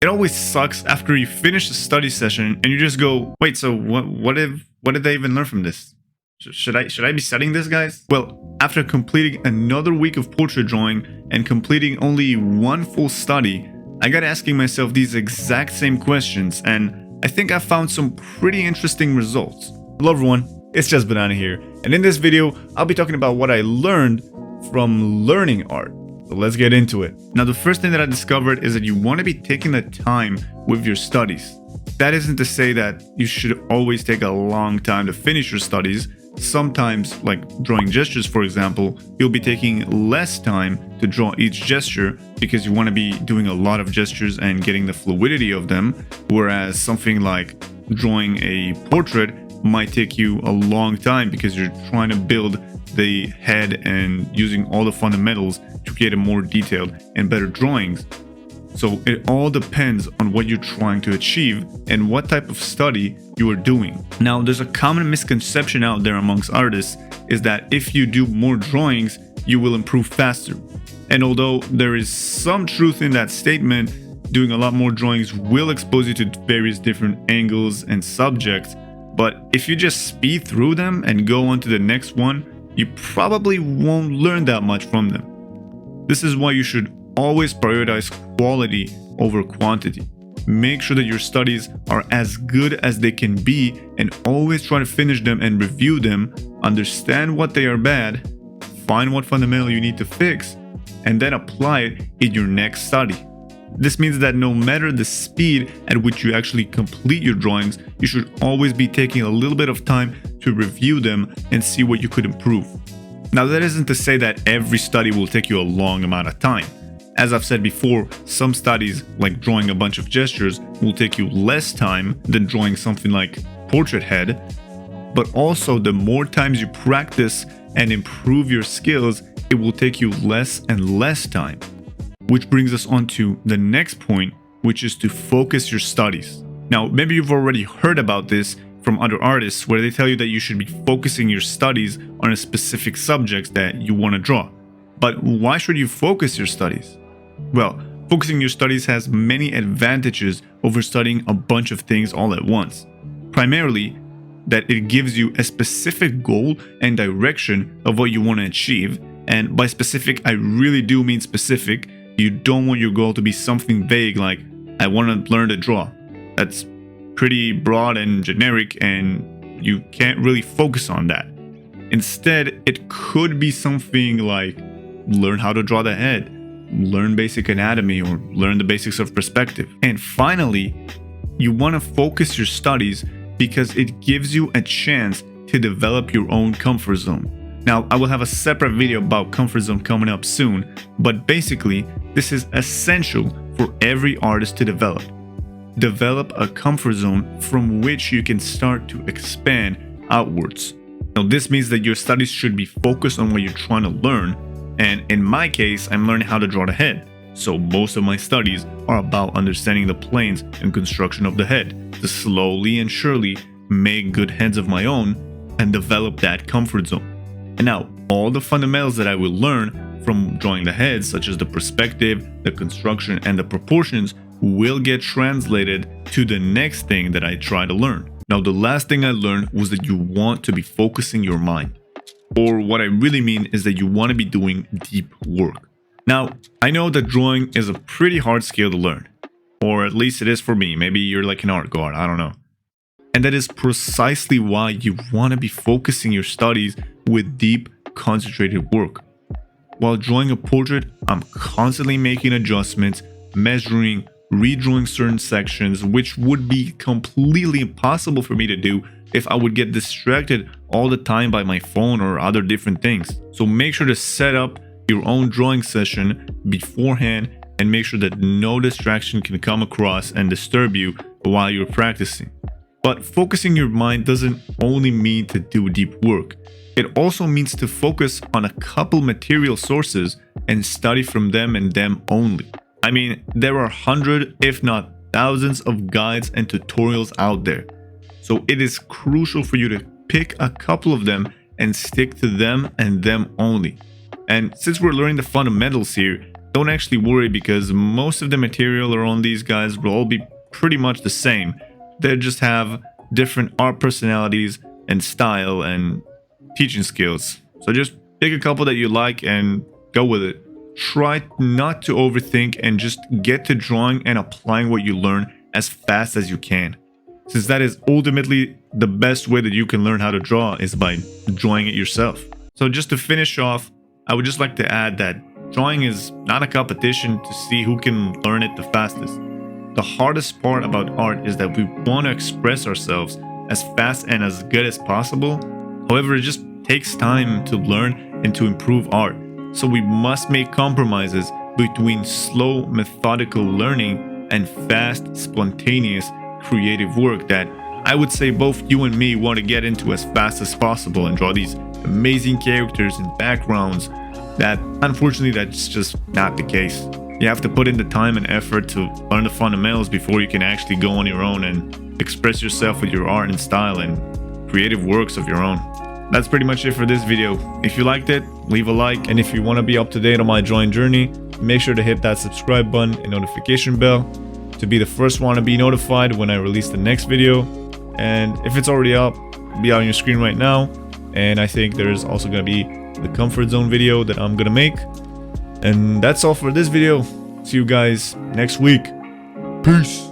It always sucks after you finish a study session and you just go, wait, so what did I even learn from this? Should I be studying this, guys? Well, after completing another week of portrait drawing and completing only one full study, I got asking myself these exact same questions, and I think I found some pretty interesting results. Hello everyone, it's Just Banana here, and in this video, I'll be talking about what I learned from learning art. So let's get into it. Now, the first thing that I discovered is that you want to be taking the time with your studies. That isn't to say that you should always take a long time to finish your studies. Sometimes, like drawing gestures for example, you'll be taking less time to draw each gesture because you want to be doing a lot of gestures and getting the fluidity of them, whereas something like drawing a portrait might take you a long time because you're trying to build the head and using all the fundamentals to create a more detailed and better drawings. So it all depends on what you're trying to achieve and what type of study you are doing. Now, there's a common misconception out there amongst artists is that if you do more drawings, you will improve faster. And although there is some truth in that statement, doing a lot more drawings will expose you to various different angles and subjects. But if you just speed through them and go on to the next one, you probably won't learn that much from them. This is why you should always prioritize quality over quantity. Make sure that your studies are as good as they can be and always try to finish them and review them, understand what they are bad, find what fundamental you need to fix, and then apply it in your next study. This means that no matter the speed at which you actually complete your drawings, you should always be taking a little bit of time to review them and see what you could improve. Now, that isn't to say that every study will take you a long amount of time. As I've said before, some studies, like drawing a bunch of gestures, will take you less time than drawing something like portrait head. But also, the more times you practice and improve your skills, it will take you less and less time. Which brings us on to the next point, which is to focus your studies. Now, maybe you've already heard about this from other artists where they tell you that you should be focusing your studies on a specific subject that you want to draw. But why should you focus your studies? Well, focusing your studies has many advantages over studying a bunch of things all at once. Primarily, that it gives you a specific goal and direction of what you want to achieve. And by specific, I really do mean specific. You don't want your goal to be something vague like, I want to learn to draw. That's pretty broad and generic, and you can't really focus on that. Instead, it could be something like learn how to draw the head, learn basic anatomy, or learn the basics of perspective. And finally, you want to focus your studies because it gives you a chance to develop your own comfort zone. Now, I will have a separate video about comfort zone coming up soon, but basically, this is essential for every artist to develop. Develop a comfort zone from which you can start to expand outwards. Now, this means that your studies should be focused on what you're trying to learn, and in my case, I'm learning how to draw the head. So most of my studies are about understanding the planes and construction of the head, to slowly and surely make good heads of my own and develop that comfort zone. And now, all the fundamentals that I will learn from drawing the head, such as the perspective, the construction, and the proportions, will get translated to the next thing that I try to learn. Now, the last thing I learned was that you want to be focusing your mind. Or what I really mean is that you want to be doing deep work. Now, I know that drawing is a pretty hard skill to learn. Or at least it is for me. Maybe you're like an art god, I don't know. And that is precisely why you want to be focusing your studies with deep, concentrated work. While drawing a portrait, I'm constantly making adjustments, measuring, redrawing certain sections, which would be completely impossible for me to do if I would get distracted all the time by my phone or other different things. So make sure to set up your own drawing session beforehand and make sure that no distraction can come across and disturb you while you're practicing. But focusing your mind doesn't only mean to do deep work. It also means to focus on a couple material sources and study from them and them only. I mean, there are hundreds, if not thousands, of guides and tutorials out there. So it is crucial for you to pick a couple of them and stick to them and them only. And since we're learning the fundamentals here, don't actually worry, because most of the material around these guys will all be pretty much the same. They just have different art personalities and style and teaching skills. So just pick a couple that you like and go with it. Try not to overthink and just get to drawing and applying what you learn as fast as you can, since that is ultimately the best way that you can learn how to draw, is by drawing it yourself. So just to finish off, I would just like to add that drawing is not a competition to see who can learn it the fastest. The hardest part about art is that we want to express ourselves as fast and as good as possible. However, it just takes time to learn and to improve art. So we must make compromises between slow, methodical learning and fast, spontaneous, creative work that I would say both you and me want to get into as fast as possible and draw these amazing characters and backgrounds. That unfortunately, that's just not the case. You have to put in the time and effort to learn the fundamentals before you can actually go on your own and express yourself with your art and style and creative works of your own. That's pretty much it for this video. If you liked it, leave a like, and if you want to be up to date on my drawing journey, make sure to hit that subscribe button and notification bell to be the first one to be notified when I release the next video. And if it's already up, it'll be out on your screen right now. And I think there's also going to be the comfort zone video that I'm going to make. And that's all for this video. See you guys next week. Peace.